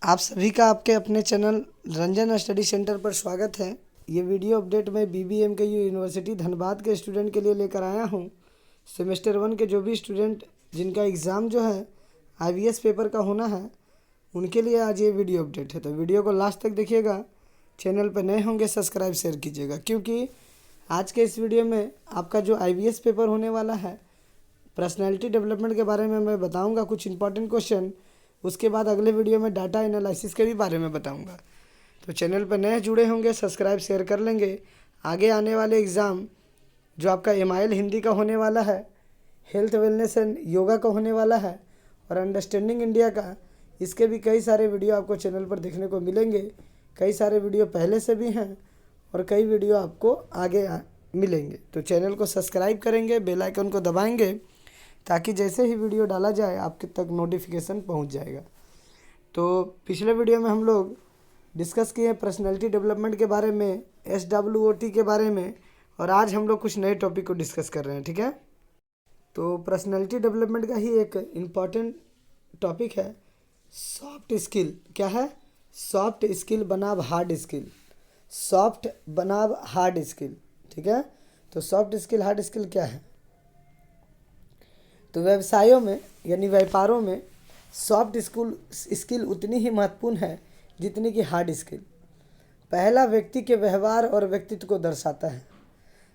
आप सभी का आपके अपने चैनल रंजन स्टडी सेंटर पर स्वागत है। ये वीडियो अपडेट मैं BBMKU यूनिवर्सिटी धनबाद के स्टूडेंट के लिए लेकर आया हूँ। सेमेस्टर 1 के जो भी स्टूडेंट जिनका एग्ज़ाम जो है IVS पेपर का होना है, उनके लिए आज ये वीडियो अपडेट है। तो वीडियो को लास्ट तक देखिएगा। चैनल पर नए होंगे सब्सक्राइब शेयर कीजिएगा, क्योंकि आज के इस वीडियो में आपका जो IVS पेपर होने वाला है, पर्सनैलिटी डेवलपमेंट के बारे में मैं बताऊंगा कुछ इंपॉर्टेंट क्वेश्चन। उसके बाद अगले वीडियो में डाटा एनालिसिस के भी बारे में बताऊंगा। तो चैनल पर नए जुड़े होंगे सब्सक्राइब शेयर कर लेंगे। आगे आने वाले एग्ज़ाम जो आपका MIL हिंदी का होने वाला है, हेल्थ वेलनेस एंड योगा का होने वाला है, और अंडरस्टैंडिंग इंडिया का, इसके भी कई सारे वीडियो आपको चैनल पर देखने को मिलेंगे। कई सारे वीडियो पहले से भी हैं और कई वीडियो आपको आगे मिलेंगे। तो चैनल को सब्सक्राइब करेंगे, बेल आइकन को दबाएंगे, ताकि जैसे ही वीडियो डाला जाए आपके तक नोटिफिकेशन पहुंच जाएगा। तो पिछले वीडियो में हम लोग डिस्कस किए पर्सनैलिटी डेवलपमेंट के बारे में, SWOT के बारे में, और आज हम लोग कुछ नए टॉपिक को डिस्कस कर रहे हैं। ठीक है, तो पर्सनैलिटी डेवलपमेंट का ही एक इम्पॉर्टेंट टॉपिक है सॉफ्ट स्किल। क्या है? सॉफ्ट स्किल बनाम हार्ड स्किल। सॉफ्ट बनाम हार्ड स्किल। ठीक है, तो सॉफ्ट स्किल हार्ड स्किल क्या है? तो व्यवसायों में यानी व्यापारों में सॉफ्ट स्किल उतनी ही महत्वपूर्ण है जितनी कि हार्ड स्किल। पहला व्यक्ति के व्यवहार और व्यक्तित्व को दर्शाता है।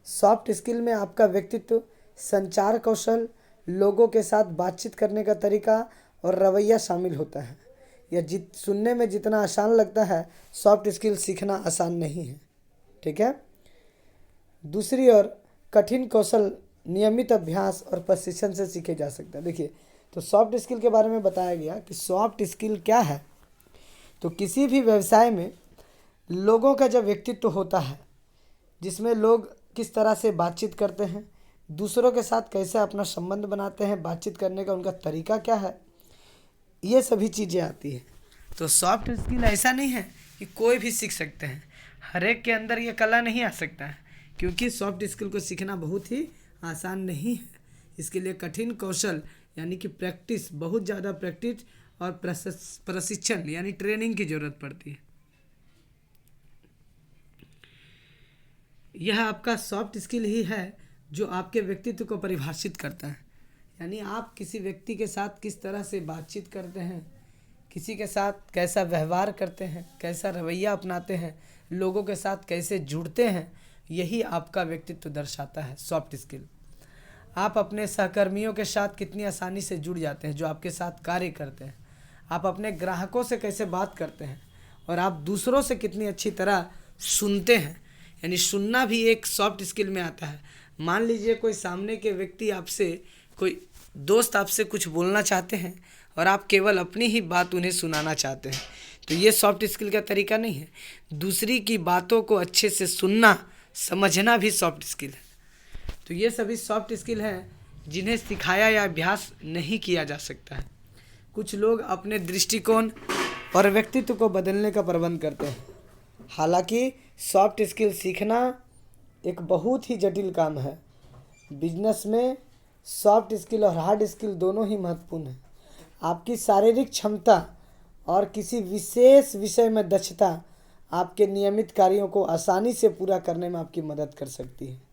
सॉफ्ट स्किल में आपका व्यक्तित्व, संचार कौशल, लोगों के साथ बातचीत करने का तरीका और रवैया शामिल होता है। यह सुनने में जितना आसान लगता है, सॉफ्ट स्किल सीखना आसान नहीं है। ठीक है, दूसरी ओर कठिन कौशल नियमित अभ्यास और प्रशिक्षण से सीखे जा सकते हैं। देखिए, तो सॉफ्ट स्किल के बारे में बताया गया कि सॉफ्ट स्किल क्या है। तो किसी भी व्यवसाय में लोगों का जब व्यक्तित्व होता है, जिसमें लोग किस तरह से बातचीत करते हैं, दूसरों के साथ कैसे अपना संबंध बनाते हैं, बातचीत करने का उनका तरीका क्या है, ये सभी चीज़ें आती हैं। तो सॉफ्ट स्किल ऐसा नहीं है कि कोई भी सीख सकते हैं, हर एक के अंदर ये कला नहीं आ सकता है, क्योंकि सॉफ्ट स्किल को सीखना बहुत ही आसान नहीं है। इसके लिए कठिन कौशल यानी कि प्रैक्टिस, बहुत ज़्यादा प्रैक्टिस और प्रशिक्षण यानी ट्रेनिंग की ज़रूरत पड़ती है। यह आपका सॉफ्ट स्किल ही है जो आपके व्यक्तित्व को परिभाषित करता है। यानी आप किसी व्यक्ति के साथ किस तरह से बातचीत करते हैं, किसी के साथ कैसा व्यवहार करते हैं, कैसा रवैया अपनाते हैं, लोगों के साथ कैसे जुड़ते हैं, यही आपका व्यक्तित्व दर्शाता है सॉफ्ट स्किल। आप अपने सहकर्मियों के साथ कितनी आसानी से जुड़ जाते हैं जो आपके साथ कार्य करते हैं, आप अपने ग्राहकों से कैसे बात करते हैं, और आप दूसरों से कितनी अच्छी तरह सुनते हैं। यानी सुनना भी एक सॉफ्ट स्किल में आता है। मान लीजिए कोई सामने के व्यक्ति आपसे, कोई दोस्त आपसे कुछ बोलना चाहते हैं और आप केवल अपनी ही बात उन्हें सुनाना चाहते हैं, तो ये सॉफ्ट स्किल का तरीका नहीं है। दूसरी की बातों को अच्छे से सुनना, समझना भी सॉफ्ट स्किल है। तो ये सभी सॉफ्ट स्किल हैं जिन्हें सिखाया या अभ्यास नहीं किया जा सकता है। कुछ लोग अपने दृष्टिकोण और व्यक्तित्व को बदलने का प्रबंध करते हैं। हालांकि सॉफ्ट स्किल सीखना एक बहुत ही जटिल काम है। बिजनेस में सॉफ्ट स्किल और हार्ड स्किल दोनों ही महत्वपूर्ण हैं। आपकी शारीरिक क्षमता और किसी विशेष विषय में दक्षता आपके नियमित कार्यों को आसानी से पूरा करने में आपकी मदद कर सकती है।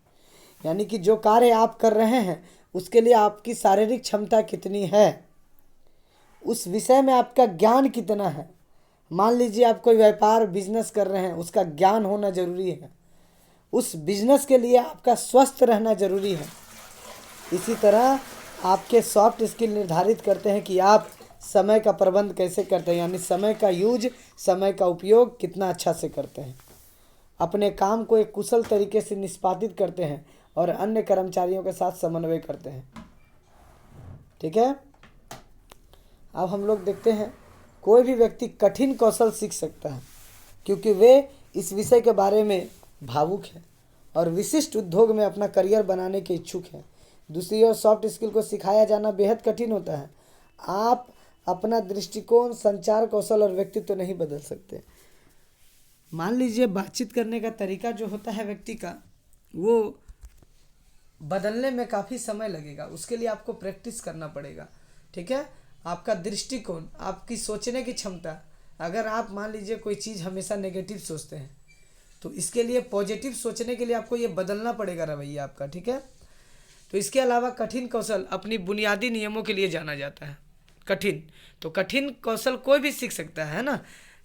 यानी कि जो कार्य आप कर रहे हैं उसके लिए आपकी शारीरिक क्षमता कितनी है, उस विषय में आपका ज्ञान कितना है। मान लीजिए आप कोई व्यापार बिजनेस कर रहे हैं, उसका ज्ञान होना जरूरी है। उस बिजनेस के लिए आपका स्वस्थ रहना जरूरी है। इसी तरह आपके सॉफ्ट स्किल निर्धारित करते हैं कि आप समय का प्रबंध कैसे करते हैं, यानी समय का यूज, समय का उपयोग कितना अच्छा से करते हैं, अपने काम को एक कुशल तरीके से निष्पादित करते हैं और अन्य कर्मचारियों के साथ समन्वय करते हैं। ठीक है, अब हम लोग देखते हैं कोई भी व्यक्ति कठिन कौशल सीख सकता है क्योंकि वे इस विषय के बारे में भावुक हैं और विशिष्ट उद्योग में अपना करियर बनाने के इच्छुक हैं। दूसरी ओर सॉफ्ट स्किल को सिखाया जाना बेहद कठिन होता है। आप अपना दृष्टिकोण, संचार कौशल और व्यक्तित्व नहीं बदल सकते। मान लीजिए बातचीत करने का तरीका जो होता है व्यक्ति का, वो बदलने में काफ़ी समय लगेगा, उसके लिए आपको प्रैक्टिस करना पड़ेगा। ठीक है, आपका दृष्टिकोण, आपकी सोचने की क्षमता, अगर आप मान लीजिए कोई चीज़ हमेशा नेगेटिव सोचते हैं, तो इसके लिए पॉजिटिव सोचने के लिए आपको ये बदलना पड़ेगा रवैया आपका, ठीक है। तो इसके अलावा कठिन कौशल अपनी बुनियादी नियमों के लिए जाना जाता है। कठिन, तो कठिन कौशल कोई भी सीख सकता है ना,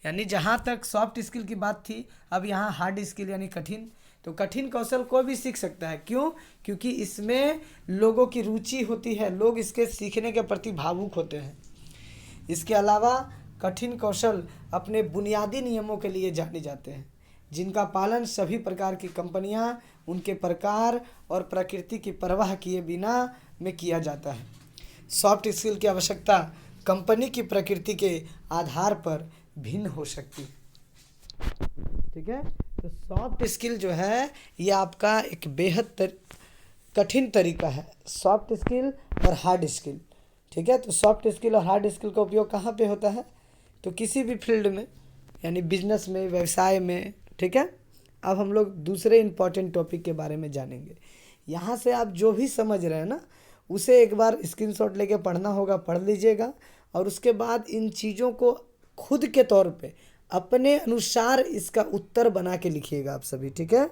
यानी जहाँ तक सॉफ्ट स्किल की बात थी, अब यहाँ हार्ड स्किल यानी कठिन। तो कठिन कौशल कोई भी सीख सकता है, क्यों? क्योंकि इसमें लोगों की रुचि होती है, लोग इसके सीखने के प्रति भावुक होते हैं। इसके अलावा कठिन कौशल अपने बुनियादी नियमों के लिए जाने जाते हैं, जिनका पालन सभी प्रकार की कंपनियां उनके प्रकार और प्रकृति की परवाह किए बिना में किया जाता है। सॉफ्ट स्किल की आवश्यकता कंपनी की प्रकृति के आधार पर भिन्न हो सकती है, ठीक है। तो सॉफ्ट स्किल जो है ये आपका एक बेहद कठिन तरीका है, सॉफ्ट स्किल और हार्ड स्किल, ठीक है। तो सॉफ्ट स्किल और हार्ड स्किल का उपयोग कहाँ पे होता है? तो किसी भी फील्ड में, यानी बिजनेस में, व्यवसाय में, ठीक है। अब हम लोग दूसरे इम्पॉर्टेंट टॉपिक के बारे में जानेंगे। यहाँ से आप जो भी समझ रहे हैं ना, उसे एक बार स्क्रीनशॉट लेके पढ़ना होगा, पढ़ लीजिएगा, और उसके बाद इन चीज़ों को खुद के तौर पे अपने अनुसार इसका उत्तर बना के लिखिएगा आप सभी, ठीक है।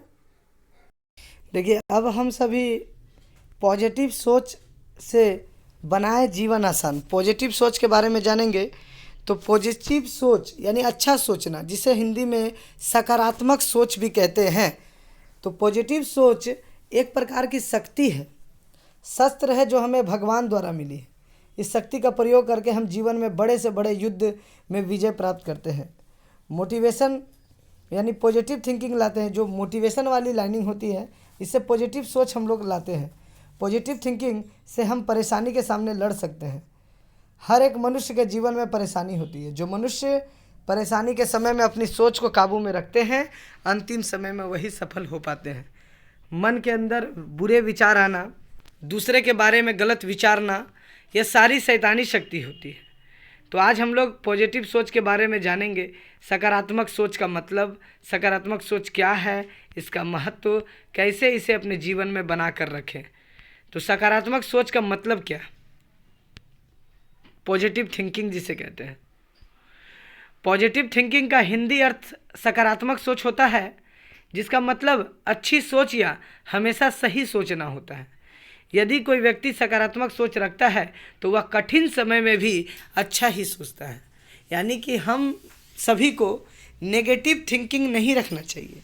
देखिए, अब हम सभी पॉजिटिव सोच से बनाए जीवन आसान, पॉजिटिव सोच के बारे में जानेंगे। तो पॉजिटिव सोच यानी अच्छा सोचना, जिसे हिंदी में सकारात्मक सोच भी कहते हैं। तो पॉजिटिव सोच एक प्रकार की शक्ति है, शस्त्र है जो हमें भगवान द्वारा मिली है। इस शक्ति का प्रयोग करके हम जीवन में बड़े से बड़े युद्ध में विजय प्राप्त करते हैं। मोटिवेशन यानी पॉजिटिव थिंकिंग लाते हैं, जो मोटिवेशन वाली लाइनिंग होती है, इससे पॉजिटिव सोच हम लोग लाते हैं। पॉजिटिव थिंकिंग से हम परेशानी के सामने लड़ सकते हैं। हर एक मनुष्य के जीवन में परेशानी होती है। जो मनुष्य परेशानी के समय में अपनी सोच को काबू में रखते हैं, अंतिम समय में वही सफल हो पाते हैं। मन के अंदर बुरे विचार आना, दूसरे के बारे में गलत विचारना, यह सारी शैतानी शक्ति होती है। तो आज हम लोग पॉजिटिव सोच के बारे में जानेंगे। सकारात्मक सोच का मतलब, सकारात्मक सोच क्या है, इसका महत्व, कैसे इसे अपने जीवन में बना कर रखें। तो सकारात्मक सोच का मतलब क्या? पॉजिटिव थिंकिंग जिसे कहते हैं। पॉजिटिव थिंकिंग का हिंदी अर्थ सकारात्मक सोच होता है, जिसका मतलब अच्छी सोच या हमेशा सही सोचना होता है। यदि कोई व्यक्ति सकारात्मक सोच रखता है तो वह कठिन समय में भी अच्छा ही सोचता है। यानी कि हम सभी को नेगेटिव थिंकिंग नहीं रखना चाहिए।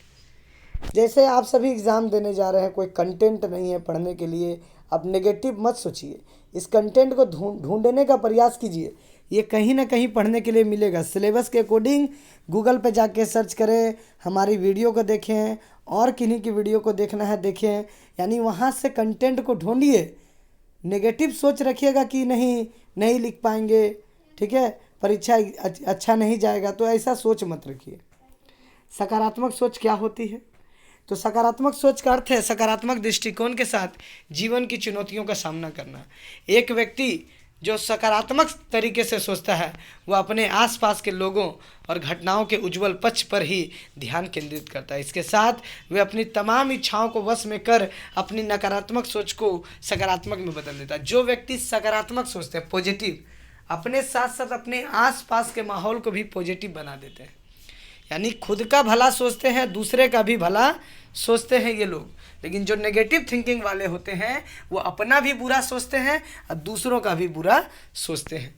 जैसे आप सभी एग्ज़ाम देने जा रहे हैं, कोई कंटेंट नहीं है पढ़ने के लिए, आप नेगेटिव मत सोचिए। इस कंटेंट को ढूंढने का प्रयास कीजिए, ये कहीं ना कहीं पढ़ने के लिए मिलेगा। सिलेबस के अकॉर्डिंग गूगल पे जाके सर्च करें, हमारी वीडियो को देखें, और किन्हीं की वीडियो को देखना है देखें, यानी वहाँ से कंटेंट को ढूंढिए। नेगेटिव सोच रखिएगा कि नहीं लिख पाएंगे, ठीक है, परीक्षा अच्छा नहीं जाएगा, तो ऐसा सोच मत रखिए। सकारात्मक सोच क्या होती है? तो सकारात्मक सोच का अर्थ है सकारात्मक दृष्टिकोण के साथ जीवन की चुनौतियों का सामना करना। एक व्यक्ति जो सकारात्मक तरीके से सोचता है, वह अपने आसपास के लोगों और घटनाओं के उज्जवल पक्ष पर ही ध्यान केंद्रित करता है। इसके साथ वह अपनी तमाम इच्छाओं को वश में कर अपनी नकारात्मक सोच को सकारात्मक में बदल देता है। जो व्यक्ति सकारात्मक सोचते हैं, पॉजिटिव, अपने साथ साथ अपने आसपास के माहौल को भी पॉजिटिव बना देते हैं। यानी खुद का भला सोचते हैं, दूसरे का भी भला सोचते हैं ये लोग। लेकिन जो नेगेटिव थिंकिंग वाले होते हैं, वो अपना भी बुरा सोचते हैं और दूसरों का भी बुरा सोचते हैं।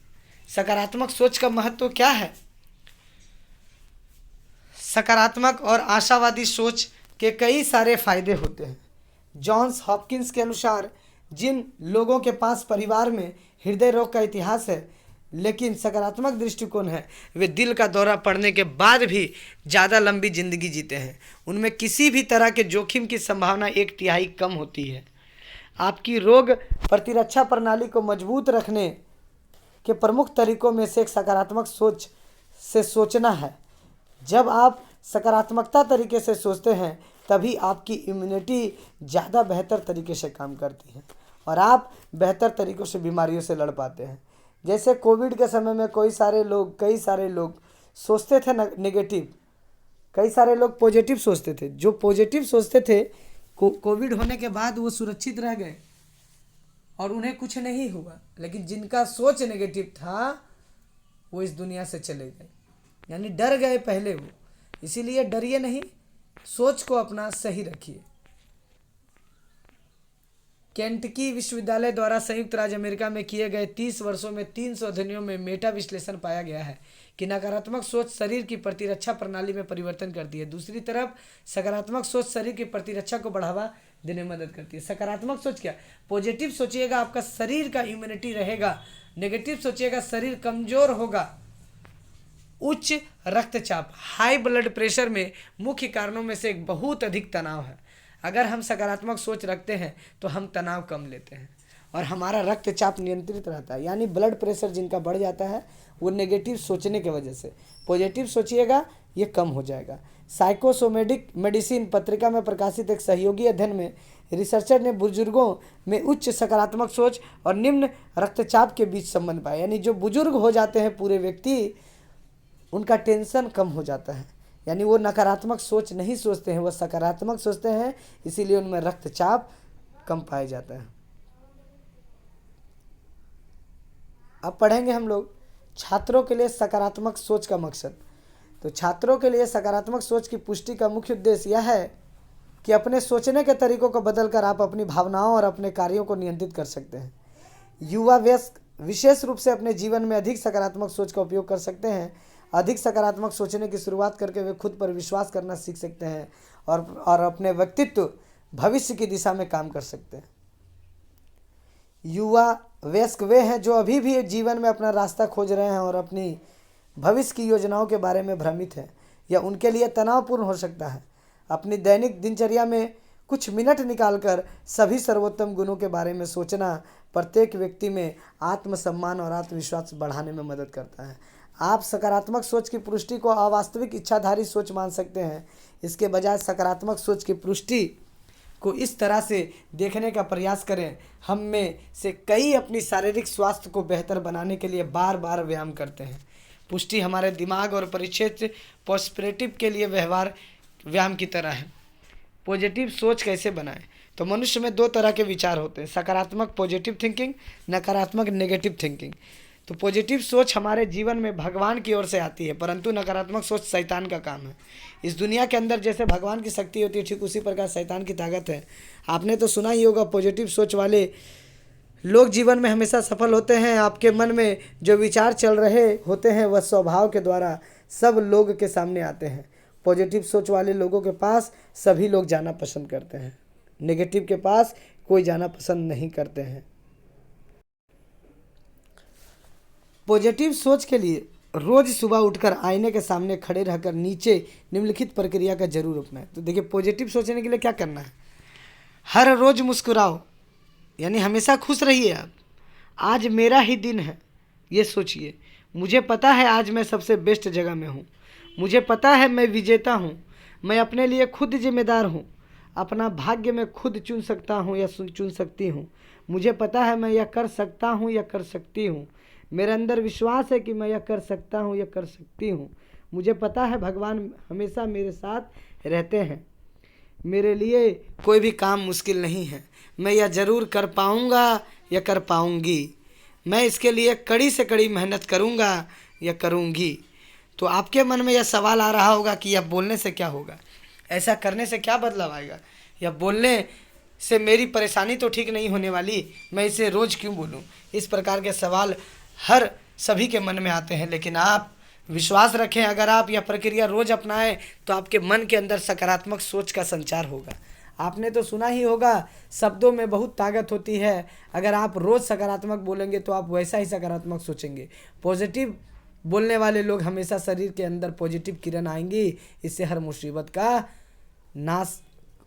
सकारात्मक सोच का महत्व क्या है? सकारात्मक और आशावादी सोच के कई सारे फायदे होते हैं। जॉन्स हॉपकिंस के अनुसार, जिन लोगों के पास परिवार में हृदय रोग का इतिहास है लेकिन सकारात्मक दृष्टिकोण है, वे दिल का दौरा पड़ने के बाद भी ज़्यादा लंबी जिंदगी जीते हैं। उनमें किसी भी तरह के जोखिम की संभावना 1/3 कम होती है। आपकी रोग प्रतिरक्षा प्रणाली को मजबूत रखने के प्रमुख तरीकों में से एक सकारात्मक सोच से सोचना है। जब आप सकारात्मकता तरीके से सोचते हैं, तभी आपकी इम्यूनिटी ज़्यादा बेहतर तरीके से काम करती है और आप बेहतर तरीक़ों से बीमारियों से लड़ पाते हैं। जैसे कोविड के समय में कई सारे लोग सोचते थे नेगेटिव, कई सारे लोग पॉजिटिव सोचते थे। जो पॉजिटिव सोचते थे, कोविड होने के बाद वो सुरक्षित रह गए और उन्हें कुछ नहीं हुआ। लेकिन जिनका सोच नेगेटिव था, वो इस दुनिया से चले गए। यानी डर गए पहले वो, इसीलिए डरिए नहीं, सोच को अपना सही रखिए। केंटकी विश्वविद्यालय द्वारा संयुक्त राज्य अमेरिका में किए गए 30 वर्षों में 300 अध्ययनों में मेटा विश्लेषण पाया गया है कि नकारात्मक सोच शरीर की प्रतिरक्षा प्रणाली में परिवर्तन करती है। दूसरी तरफ सकारात्मक सोच शरीर की प्रतिरक्षा को बढ़ावा देने में मदद करती है। सकारात्मक सोच क्या? पॉजिटिव सोचिएगा आपका शरीर का इम्यूनिटी रहेगा, नेगेटिव सोचिएगा शरीर कमजोर होगा। उच्च रक्तचाप, हाई ब्लड प्रेशर में मुख्य कारणों में से एक बहुत अधिक तनाव है। अगर हम सकारात्मक सोच रखते हैं तो हम तनाव कम लेते हैं और हमारा रक्तचाप नियंत्रित रहता है। यानी ब्लड प्रेशर जिनका बढ़ जाता है वो नेगेटिव सोचने की वजह से, पॉजिटिव सोचिएगा ये कम हो जाएगा। साइकोसोमेटिक मेडिसिन पत्रिका में प्रकाशित एक सहयोगी अध्ययन में रिसर्चर ने बुजुर्गों में उच्च सकारात्मक सोच और निम्न रक्तचाप के बीच संबंध पाया। यानी जो बुजुर्ग हो जाते हैं पूरे व्यक्ति, उनका टेंशन कम हो जाता है। यानी वो नकारात्मक सोच नहीं सोचते हैं, वो सकारात्मक सोचते हैं, इसीलिए उनमें रक्तचाप कम पाया जाता है। अब पढ़ेंगे हम लोग छात्रों के लिए सकारात्मक सोच का मकसद। तो छात्रों के लिए सकारात्मक सोच की पुष्टि का मुख्य उद्देश्य यह है कि अपने सोचने के तरीकों को बदलकर आप अपनी भावनाओं और अपने कार्यों को नियंत्रित कर सकते हैं। युवा वयस्क विशेष रूप से अपने जीवन में अधिक सकारात्मक सोच का उपयोग कर सकते हैं। अधिक सकारात्मक सोचने की शुरुआत करके वे खुद पर विश्वास करना सीख सकते हैं और अपने व्यक्तित्व भविष्य की दिशा में काम कर सकते हैं। युवा वयस्क वे हैं जो अभी भी जीवन में अपना रास्ता खोज रहे हैं और अपनी भविष्य की योजनाओं के बारे में भ्रमित हैं। यह उनके लिए तनावपूर्ण हो सकता है। अपनी दैनिक दिनचर्या में कुछ मिनट निकालकर सभी सर्वोत्तम गुणों के बारे में सोचना प्रत्येक व्यक्ति में आत्मसम्मान और आत्मविश्वास बढ़ाने में मदद करता है। आप सकारात्मक सोच की पुष्टि को अवास्तविक इच्छाधारी सोच मान सकते हैं। इसके बजाय सकारात्मक सोच की पुष्टि को इस तरह से देखने का प्रयास करें। हम में से कई अपनी शारीरिक स्वास्थ्य को बेहतर बनाने के लिए बार बार व्यायाम करते हैं। पुष्टि हमारे दिमाग और परिक्षेत्र पॉस्पेरेटिव के लिए व्यवहार व्यायाम की तरह है। पॉजिटिव सोच कैसे बनाएं? तो मनुष्य में दो तरह के विचार होते हैं, सकारात्मक पॉजिटिव थिंकिंग, नकारात्मक नेगेटिव थिंकिंग। तो पॉजिटिव सोच हमारे जीवन में भगवान की ओर से आती है, परंतु नकारात्मक सोच शैतान का काम है। इस दुनिया के अंदर जैसे भगवान की शक्ति होती है, ठीक उसी प्रकार शैतान की ताकत है। आपने तो सुना ही होगा, पॉजिटिव सोच वाले लोग जीवन में हमेशा सफल होते हैं। आपके मन में जो विचार चल रहे होते हैं वह स्वभाव के द्वारा सब लोग के सामने आते हैं। पॉजिटिव सोच वाले लोगों के पास सभी लोग जाना पसंद करते हैं, नेगेटिव के पास कोई जाना पसंद नहीं करते हैं। पॉजिटिव सोच के लिए रोज सुबह उठकर आईने के सामने खड़े रहकर नीचे निम्नलिखित प्रक्रिया का जरूर अपनाएं। तो देखिए, पॉजिटिव सोचने के लिए क्या करना है? हर रोज मुस्कुराओ, यानी हमेशा खुश रहिए। आप आज मेरा ही दिन है, ये सोचिए। मुझे पता है आज मैं सबसे बेस्ट जगह में हूँ। मुझे पता है मैं विजेता हूँ। मैं अपने लिए खुद जिम्मेदार हूँ। अपना भाग्य मैं खुद चुन सकता हूँ या चुन सकती हूँ। मुझे पता है मैं यह कर सकता हूँ या कर सकती हूँ। मेरे अंदर विश्वास है कि मैं यह कर सकता हूँ या कर सकती हूँ। मुझे पता है भगवान हमेशा मेरे साथ रहते हैं। मेरे लिए कोई भी काम मुश्किल नहीं है। मैं यह ज़रूर कर पाऊँगा या कर पाऊँगी। मैं इसके लिए कड़ी से कड़ी मेहनत करूँगा या करूँगी। तो आपके मन में यह सवाल आ रहा होगा कि यह बोलने से क्या होगा, ऐसा करने से क्या बदलाव आएगा, यह बोलने से मेरी परेशानी तो ठीक नहीं होने वाली, मैं इसे रोज़ क्यों बोलूँ। इस प्रकार के सवाल हर सभी के मन में आते हैं, लेकिन आप विश्वास रखें, अगर आप यह प्रक्रिया रोज़ अपनाएं तो आपके मन के अंदर सकारात्मक सोच का संचार होगा। आपने तो सुना ही होगा, शब्दों में बहुत ताकत होती है। अगर आप रोज़ सकारात्मक बोलेंगे तो आप वैसा ही सकारात्मक सोचेंगे। पॉजिटिव बोलने वाले लोग हमेशा शरीर के अंदर पॉजिटिव किरण आएंगी। इससे हर मुसीबत का नाश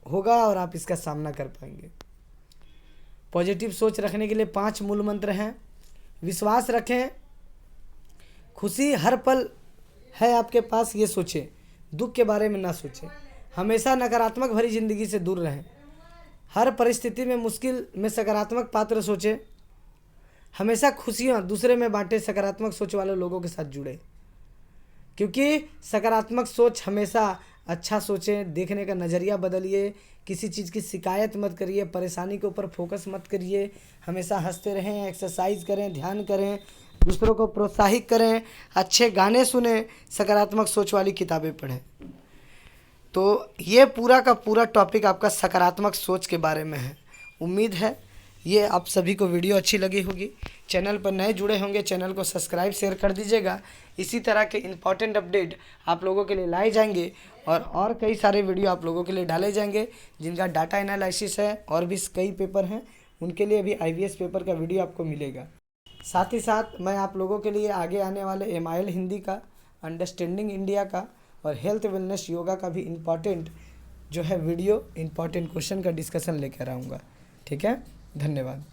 होगा और आप इसका सामना कर पाएंगे। पॉजिटिव सोच रखने के लिए 5 मूल मंत्र हैं। विश्वास रखें, खुशी हर पल है आपके पास, ये सोचें। दुख के बारे में ना सोचें। हमेशा नकारात्मक भरी जिंदगी से दूर रहें। हर परिस्थिति में मुश्किल में सकारात्मक पात्र सोचें। हमेशा खुशियाँ दूसरे में बांटें। सकारात्मक सोच वाले लोगों के साथ जुड़े, क्योंकि सकारात्मक सोच हमेशा अच्छा सोचें। देखने का नज़रिया बदलिए। किसी चीज़ की शिकायत मत करिए, परेशानी के ऊपर फोकस मत करिए। हमेशा हंसते रहें, एक्सरसाइज करें, ध्यान करें, दूसरों को प्रोत्साहित करें, अच्छे गाने सुने, सकारात्मक सोच वाली किताबें पढ़ें। तो ये पूरा का पूरा टॉपिक आपका सकारात्मक सोच के बारे में है। उम्मीद है ये आप सभी को वीडियो अच्छी लगी होगी। चैनल पर नए जुड़े होंगे, चैनल को सब्सक्राइब शेयर कर दीजिएगा। इसी तरह के इम्पॉर्टेंट अपडेट आप लोगों के लिए लाए जाएंगे और कई सारे वीडियो आप लोगों के लिए डाले जाएंगे जिनका डाटा एनालिसिस है और भी कई पेपर हैं, उनके लिए भी IVS पेपर का वीडियो आपको मिलेगा। साथ ही साथ मैं आप लोगों के लिए आगे आने वाले MIL हिंदी का, अंडरस्टैंडिंग इंडिया का और हेल्थ वेलनेस योगा का भी इम्पॉर्टेंट जो है वीडियो, इम्पॉर्टेंट क्वेश्चन का डिस्कशन लेकर आऊँगा। ठीक है, धन्यवाद।